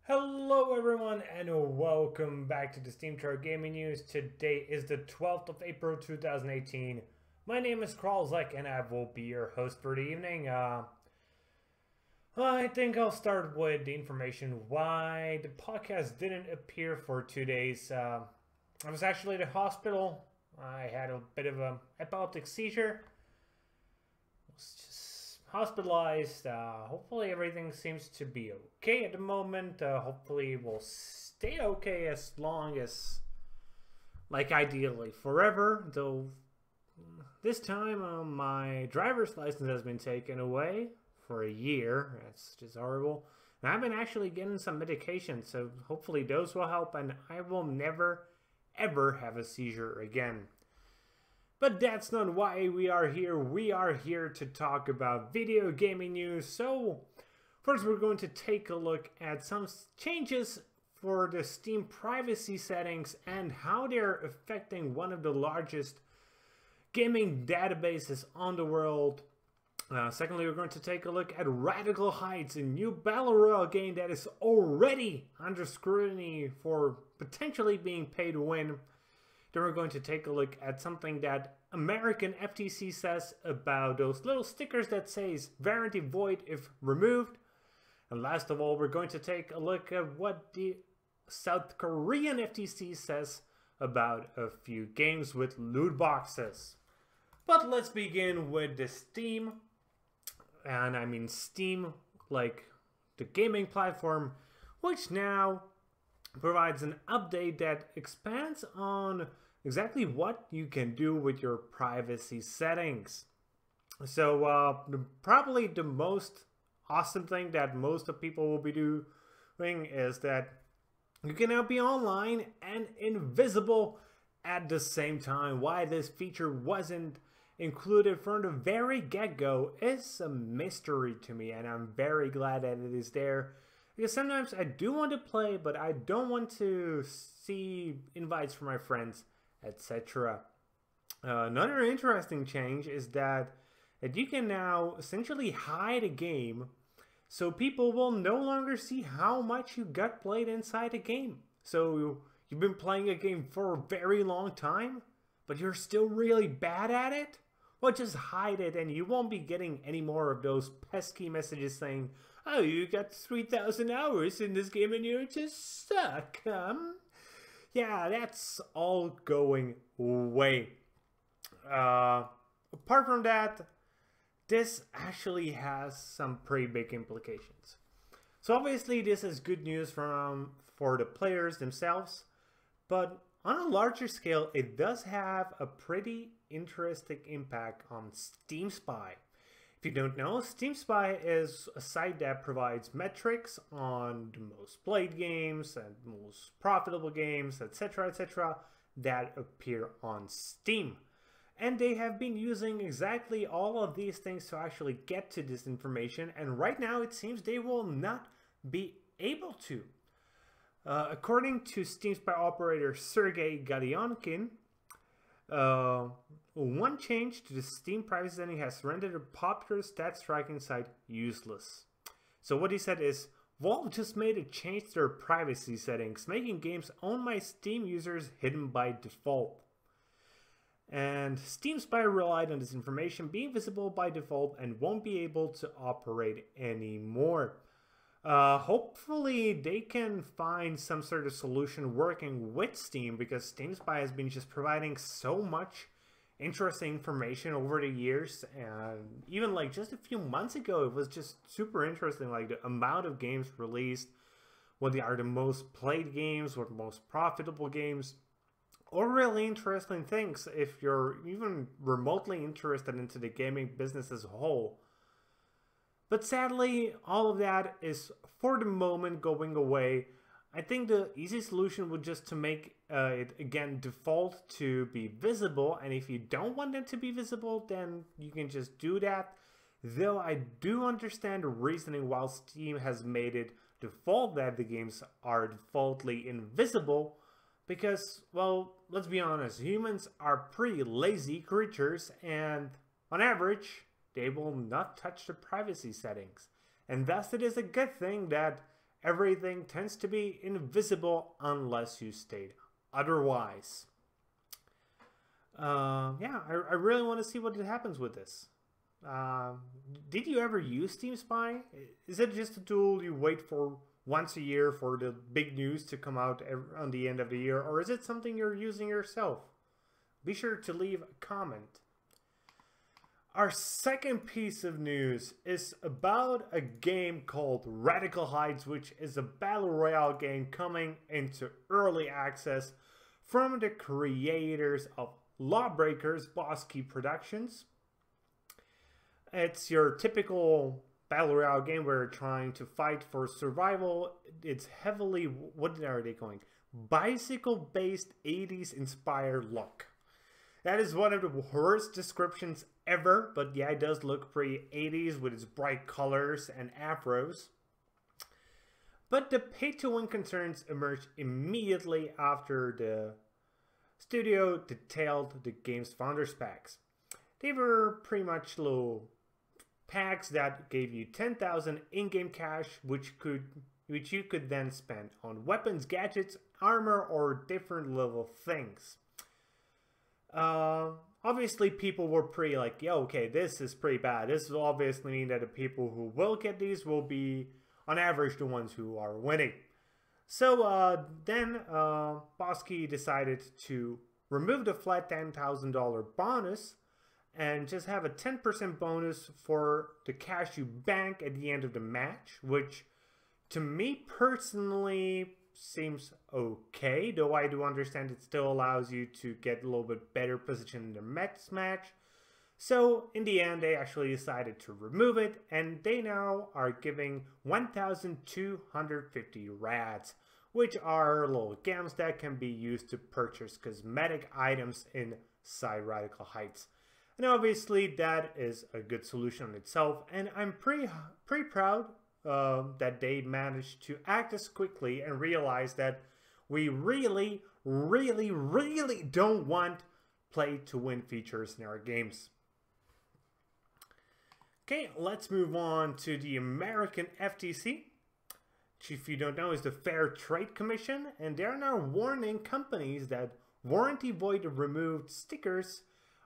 Hello everyone and welcome back to the SteemTrail Gaming News. Today is the 12th of April 2018. My name is Kralizec and I will be your host for the evening. I think I'll start with the information why the podcast didn't appear for 2 days. I was actually at the hospital. I had a bit of an epileptic seizure. Was just hospitalized. Hopefully everything seems to be okay at the moment. Hopefully we'll stay okay as long as, like, ideally forever. Though this time my driver's license has been taken away for a year. That's just horrible. And I've been actually getting some medication, so hopefully those will help and I will never ever have a seizure again. But that's not why we are here. We are here to talk about video gaming news. So first we're going to take a look at some changes for the Steam privacy settings and how they're affecting one of the largest gaming databases on the world. Secondly, we're going to take a look at Radical Heights, a new Battle Royale game that is already under scrutiny for potentially being pay to win. Then we're going to take a look at something that American FTC says about those little stickers that says warranty void if removed. And last of all, we're going to take a look at what the South Korean FTC says about a few games with loot boxes. But let's begin with the Steam. And I mean Steam, like the gaming platform, which now provides an update that expands on exactly what you can do with your privacy settings. So probably the most awesome thing that most of people will be doing is that you can now be online and invisible at the same time. Why this feature wasn't included from the very get-go is a mystery to me, and I'm very glad that it is there. Because sometimes I do want to play, but I don't want to see invites from my friends, etc. Another interesting change is that you can now essentially hide a game so people will no longer see how much you got played inside a game. So you've been playing a game for a very long time, but you're still really bad at it? Well, just hide it and you won't be getting any more of those pesky messages saying, "Oh, you got 3,000 hours in this game and you just suck." Yeah, that's all going away. Apart from that, this actually has some pretty big implications. So obviously this is good news for the players themselves, but on a larger scale, it does have a pretty interesting impact on Steam Spy. If you don't know, Steam Spy is a site that provides metrics on the most played games and most profitable games, etc., that appear on Steam. And they have been using exactly all of these things to actually get to this information, and right now it seems they will not be able to. According to Steam Spy operator Sergey Galyonkin, one change to the Steam privacy setting has rendered a popular stat tracking site useless. So what he said is, Valve just made a change to their privacy settings, making games owned by Steam users hidden by default. And Steam Spy relied on this information being visible by default and won't be able to operate anymore. Hopefully they can find some sort of solution working with Steam, because Steam Spy has been just providing so much interesting information over the years, and even like just a few months ago it was just super interesting, like the amount of games released, what are the most played games, what most profitable games, or really interesting things if you're even remotely interested into the gaming business as a whole. But sadly, all of that is for the moment going away. I think the easy solution would just to make it again default to be visible, and if you don't want it to be visible, then you can just do that. Though I do understand the reasoning why Steam has made it default that the games are defaultly invisible, because, well, let's be honest, humans are pretty lazy creatures, and on average they will not touch the privacy settings. And thus it is a good thing that everything tends to be invisible unless you state otherwise. Yeah, I really want to see what happens with this. Did you ever use Steam Spy? Is it just a tool you wait for once a year for the big news to come out on the end of the year, or is it something you're using yourself? Be sure to leave a comment. Our second piece of news is about a game called Radical Heights, which is a Battle Royale game coming into early access from the creators of Lawbreakers, Boss Key Productions. It's your typical Battle Royale game where you're trying to fight for survival. It's heavily, what are they going? Bicycle-based 80s inspired look. That is one of the worst descriptions ever, but yeah, it does look pretty 80s with its bright colors and afros. But the pay-to-win concerns emerged immediately after the studio detailed the game's founder specs. They were pretty much little packs that gave you 10,000 in-game cash, which you could then spend on weapons, gadgets, armor, or different level things. Obviously people were pretty like, yeah, okay, this is pretty bad. This will obviously mean that the people who will get these will be, on average, the ones who are winning. So then Boss-Key decided to remove the flat $10,000 bonus and just have a 10% bonus for the cash you bank at the end of the match, which to me personally seems okay, though I do understand it still allows you to get a little bit better position in the next match. So in the end, they actually decided to remove it, and they now are giving 1,250 rads, which are little gems that can be used to purchase cosmetic items inside Radical Heights. And obviously that is a good solution in itself, and I'm pretty proud that they managed to act as quickly and realize that we really don't want play-to-win features in our games. Okay, let's move on to the American FTC, which, if you don't know, is the Fair Trade Commission, and they're now warning companies that warranty void removed stickers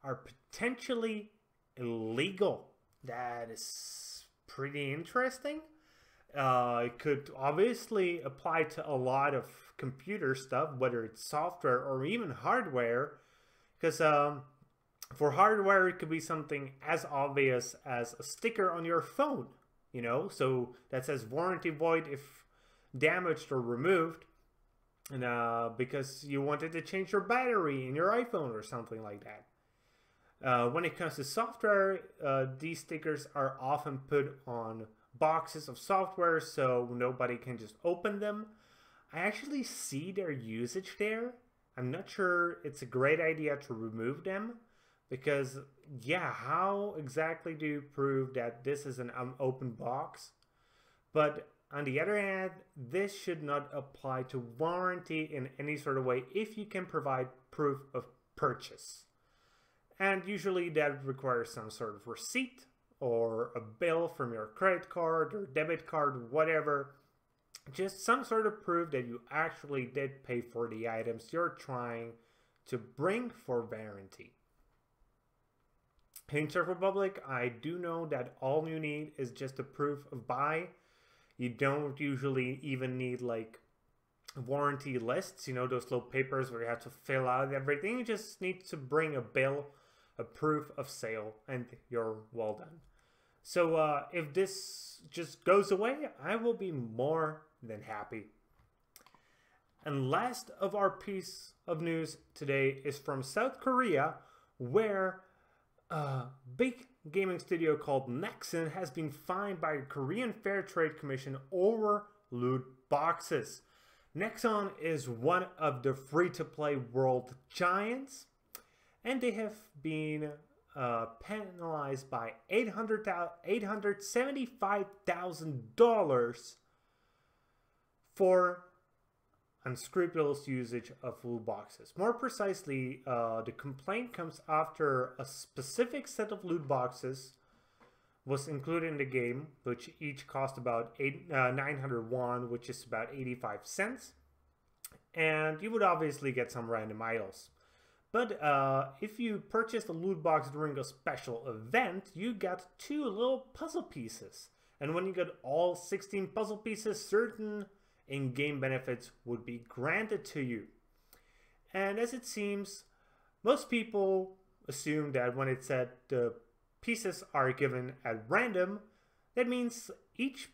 are potentially illegal. That is pretty interesting. It could obviously apply to a lot of computer stuff, whether it's software or even hardware, because for hardware it could be something as obvious as a sticker on your phone, you know, so that says warranty void if damaged or removed, and because you wanted to change your battery in your iPhone or something like that. When it comes to software, these stickers are often put on boxes of software so nobody can just open them. I actually see their usage there. I'm not sure it's a great idea to remove them, because yeah, how exactly do you prove that this is an open box? But on the other hand, this should not apply to warranty in any sort of way if you can provide proof of purchase. And usually that requires some sort of receipt or a bill from your credit card or debit card, whatever. Just some sort of proof that you actually did pay for the items you're trying to bring for warranty. In Czech Republic, I do know that all you need is just a proof of buy. You don't usually even need like warranty lists, you know, those little papers where you have to fill out everything. You just need to bring a bill, a proof of sale, and you're well done. So if this just goes away, I will be more than happy. And last of our piece of news today is from South Korea, where a big gaming studio called Nexon has been fined by the Korean Fair Trade Commission over loot boxes. Nexon is one of the free-to-play world giants, and they have been penalized by $875,000 for unscrupulous usage of loot boxes. More precisely, the complaint comes after a specific set of loot boxes was included in the game, which each cost about 900 won, which is about 85 cents. And you would obviously get some random idols. But if you purchased a loot box during a special event, you got 2 little puzzle pieces. And when you get all 16 puzzle pieces, certain in-game benefits would be granted to you. And as it seems, most people assume that when it said the pieces are given at random, that means each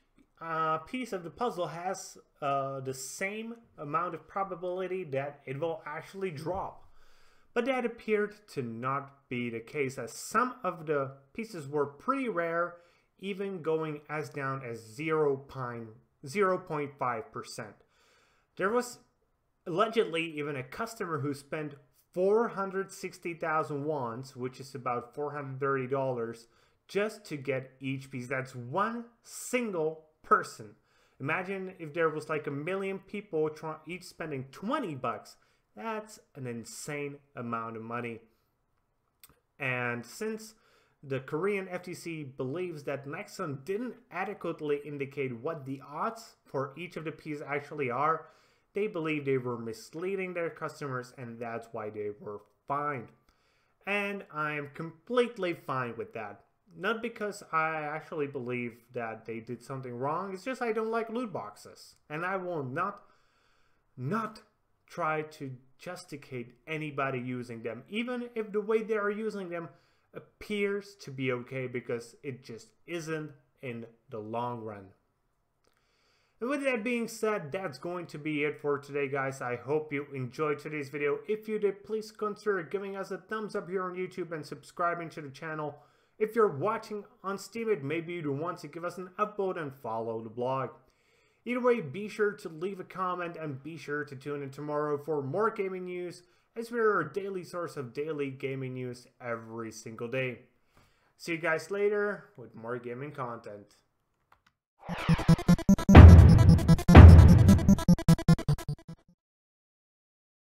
piece of the puzzle has the same amount of probability that it will actually drop. But that appeared to not be the case, as some of the pieces were pretty rare, even going as down as 0.5%. There was allegedly even a customer who spent 460,000 wons, which is about $430, just to get each piece. That's one single person. Imagine if there was like 1 million people each spending 20 bucks. That's an insane amount of money. And since the Korean FTC believes that Nexon didn't adequately indicate what the odds for each of the pieces actually are, they believe they were misleading their customers, and that's why they were fined. And I'm completely fine with that. Not because I actually believe that they did something wrong, it's just I don't like loot boxes. And I will not try to justicate anybody using them, even if the way they are using them appears to be okay, because it just isn't in the long run. And with that being said, that's going to be it for today, guys. I hope you enjoyed today's video. If you did, please consider giving us a thumbs up here on YouTube and subscribing to the channel. If you're watching on Steam, maybe you'd want to give us an upvote and follow the blog. Either way, be sure to leave a comment and be sure to tune in tomorrow for more gaming news, as we're a daily source of daily gaming news every single day. See you guys later with more gaming content.